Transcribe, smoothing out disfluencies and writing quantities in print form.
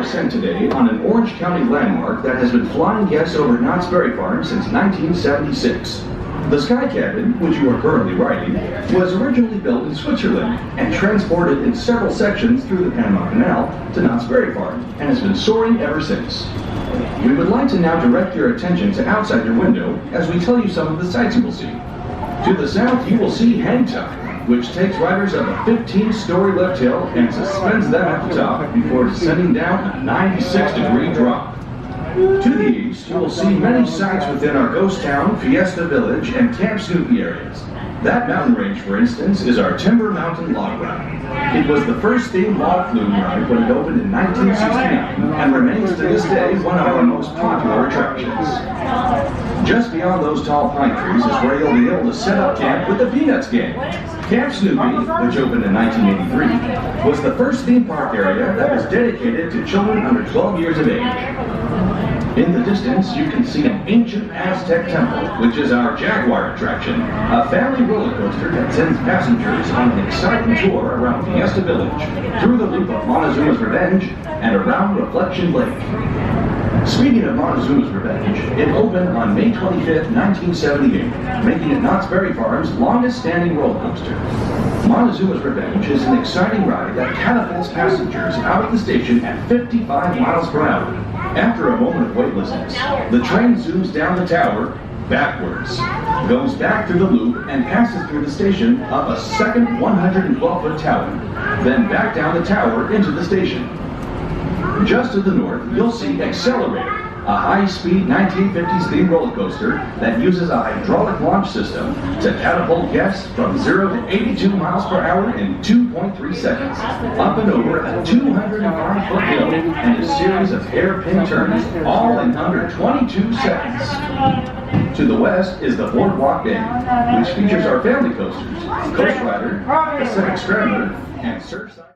are sent today on an Orange County landmark that has been flying guests over Knott's Berry Farm since 1976. The Sky Cabin, which you are currently riding, was originally built in Switzerland and transported in several sections through the Panama Canal to Knott's Berry Farm and has been soaring ever since. We would like to now direct your attention to outside your window as we tell you some of the sights you will see. To the south, you will see Hang Time, which takes riders up a 15-story lift hill and suspends them at the top before descending down a 96-degree drop. To the east, you will see many sights within our Ghost Town, Fiesta Village, and Camp Snoopy areas. That mountain range, for instance, is our Timber Mountain Log Ride. It was the first themed log flume ride when it opened in 1969 and remains to this day one of our most popular attractions. Just beyond those tall pine trees is where you'll be able to set up camp with the Peanuts Gang. Camp Snoopy, which opened in 1983, was the first theme park area that was dedicated to children under 12 years of age. In the distance, you can see an ancient Aztec temple, which is our Jaguar attraction, a family roller coaster that sends passengers on an exciting tour around Fiesta Village, through the loop of Montezuma's Revenge, and around Reflection Lake. Speaking of Montezuma's Revenge, it opened on May 25, 1978, making it Knott's Berry Farm's longest-standing roller coaster. Montezuma's Revenge is an exciting ride that catapults passengers out of the station at 55 miles per hour. After a moment of weightlessness, the train zooms down the tower backwards, goes back through the loop, and passes through the station up a second 112-foot tower, then back down the tower into the station. Just to the north, you'll see Accelerator, a high-speed 1950s themed roller coaster that uses a hydraulic launch system to catapult guests from 0 to 82 miles per hour in 2.3 seconds, up and over a 205-foot hill and a series of hairpin turns, all in under 22 seconds. To the west is the Boardwalk Bay, which features our family coasters, Coast Rider, Pacific Scrambler, and Surfside.